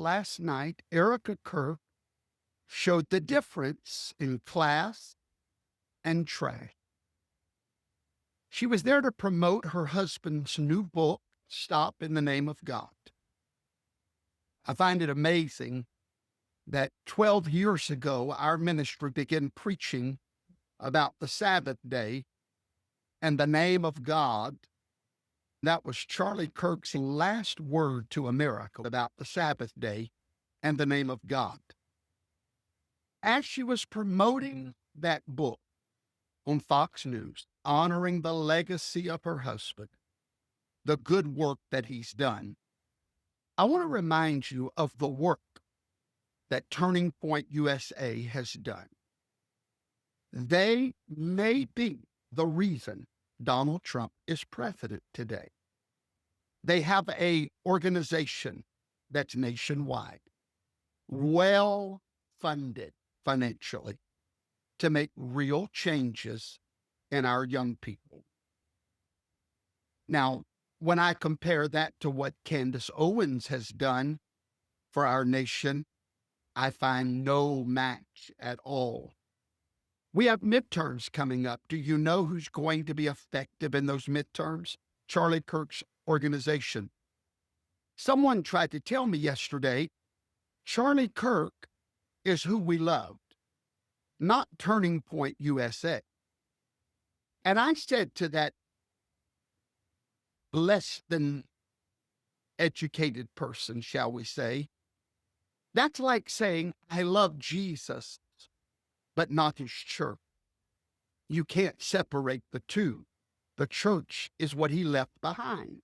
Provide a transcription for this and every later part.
Last night, Erica Kirk showed the difference in class and trash. She was there to promote her husband's new book, Stop in the Name of God. I find it amazing that 12 years ago, our ministry began preaching about the Sabbath day and the name of God. That was Charlie Kirk's last word to America about the Sabbath day and the name of God. As she was promoting that book on Fox News, honoring the legacy of her husband, the good work that he's done, I want to remind you of the work that Turning Point USA has done. They may be the reason Donald Trump is president today. They have a organization that's nationwide, well funded financially to make real changes in our young people. Now, when I compare that to what Candace Owens has done for our nation, I find no match at all. We have midterms coming up. Do you know who's going to be effective in those midterms? Charlie Kirk's organization. Someone tried to tell me yesterday, Charlie Kirk is who we loved, not Turning Point USA. And I said to that less than educated person, shall we say, that's like saying, I love Jesus, but not his church. You can't separate the two. The church is what he left behind.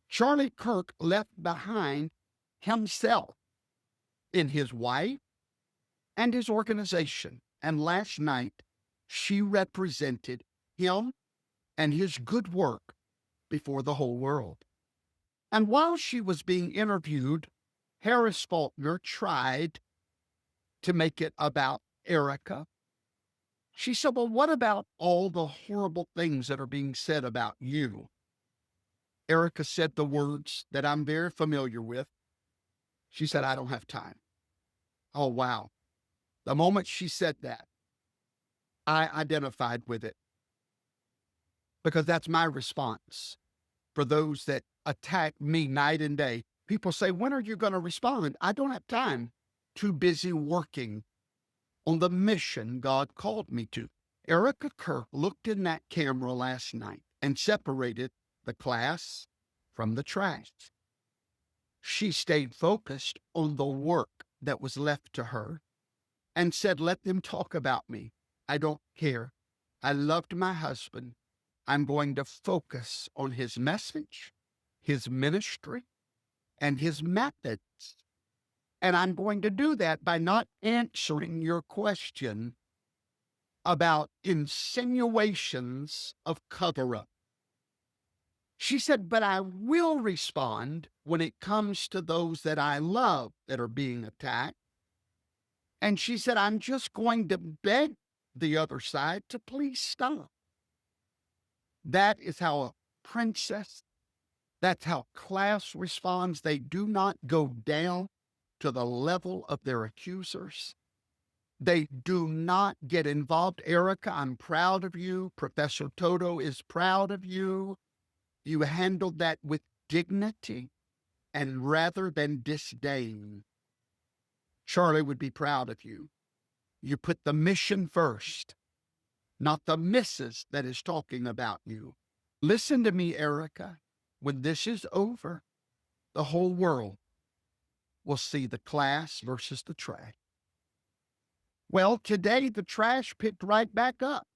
Charlie Kirk left behind himself in his wife and his organization. And last night, she represented him and his good work before the whole world. And while she was being interviewed, Harris Faulkner tried to make it about Erica. She said, well, what about all the horrible things that are being said about you? Erica said the words that I'm very familiar with. She said, I don't have time. Oh, wow. The moment she said that, I identified with it because that's my response for those that attack me night and day. People say, when are you going to respond? I don't have time. Too busy working on the mission God called me to. Erica Kirk looked in that camera last night and separated the class from the trash. She stayed focused on the work that was left to her and said, let them talk about me. I don't care. I loved my husband. I'm going to focus on his message, his ministry, and his methods. And I'm going to do that by not answering your question about insinuations of cover-up. She said, but I will respond when it comes to those that I love that are being attacked. And she said, I'm just going to beg the other side to please stop. That is how a princess, that's how class responds. They do not go down to the level of their accusers. They do not get involved. Erica, I'm proud of you. Professor Toto is proud of you. You handled that with dignity and rather than disdain. Charlie would be proud of you. You put the mission first, not the missus that is talking about you. Listen to me, Erica. When this is over, the whole world will see the class versus the trash. Well, today the trash picked right back up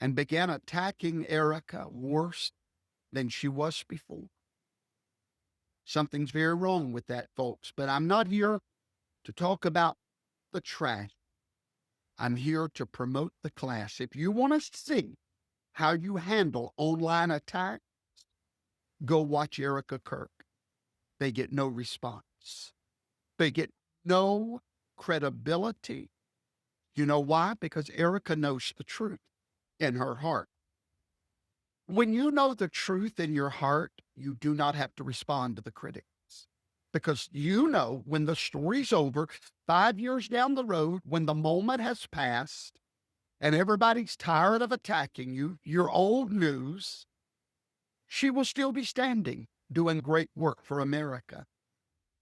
and began attacking Erica worse than she was before. Something's very wrong with that, folks, but I'm not here to talk about the trash. I'm here to promote the class. If you want to see how you handle online attacks, go watch Erica Kirk. They get no response. They get no credibility. You know why? Because Erica knows the truth in her heart. When you know the truth in your heart, you do not have to respond to the critics. Because you know when the story's over, 5 years down the road, when the moment has passed and everybody's tired of attacking you, you're old news, she will still be standing doing great work for America.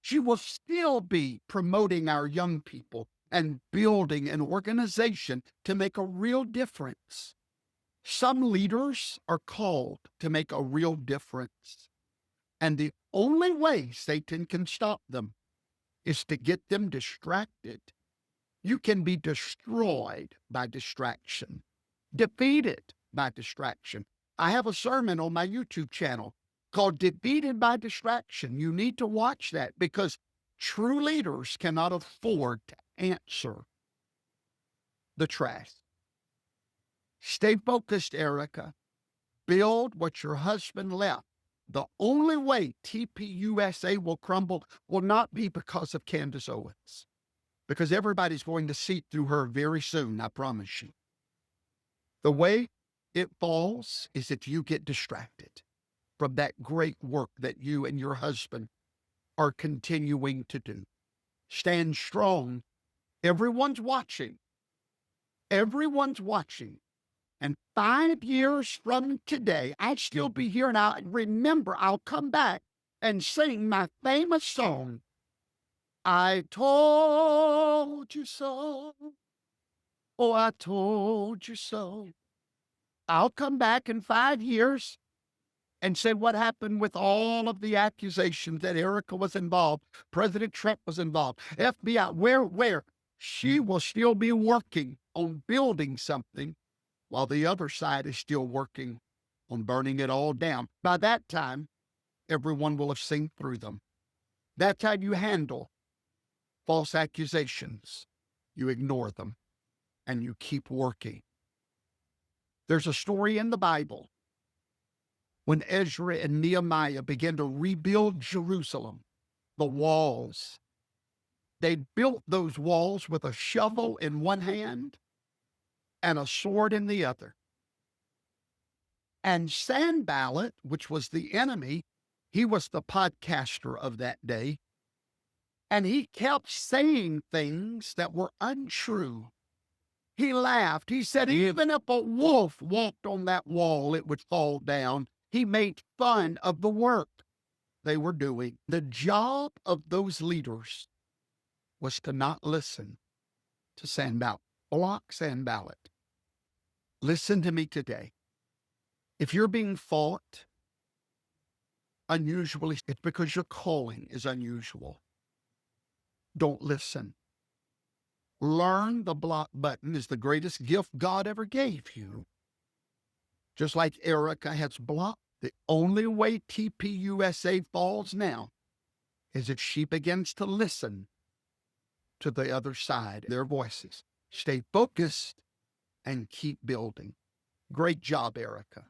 She will still be promoting our young people and building an organization to make a real difference. Some leaders are called to make a real difference. And the only way Satan can stop them is to get them distracted. You can be destroyed by distraction, defeated by distraction. I have a sermon on my YouTube channel called Defeated by Distraction. You need to watch that because true leaders cannot afford to answer the trash. Stay focused, Erica. Build what your husband left. The only way TPUSA will crumble will not be because of Candace Owens, because everybody's going to see through her very soon, I promise you. The way it falls is if you get distracted from that great work that you and your husband are continuing to do. Stand strong. Everyone's watching. Everyone's watching. And 5 years from today, I'd still be here and I'll remember, I'll come back and sing my famous song, I told you so. Oh, I told you so. I'll come back in 5 years and say what happened with all of the accusations that Erica was involved, President Trump was involved, FBI, where? She will still be working on building something while the other side is still working on burning it all down. By that time, everyone will have seen through them. That's how you handle false accusations. You ignore them and you keep working. There's a story in the Bible when Ezra and Nehemiah began to rebuild Jerusalem, the walls. They built those walls with a shovel in one hand and a sword in the other. And Sanballat, which was the enemy, he was the podcaster of that day, and he kept saying things that were untrue. He laughed. He said, even if a wolf walked on that wall, it would fall down. He made fun of the work they were doing. The job of those leaders was to not listen to Sanballat. Block Sanballat. Listen to me today. If you're being fought unusually, it's because your calling is unusual. Don't listen. Learn the block button is the greatest gift God ever gave you. Just like Erica has blocked, the only way TPUSA falls now is if she begins to listen to the other side, their voices. Stay focused and keep building. Great job, Erica.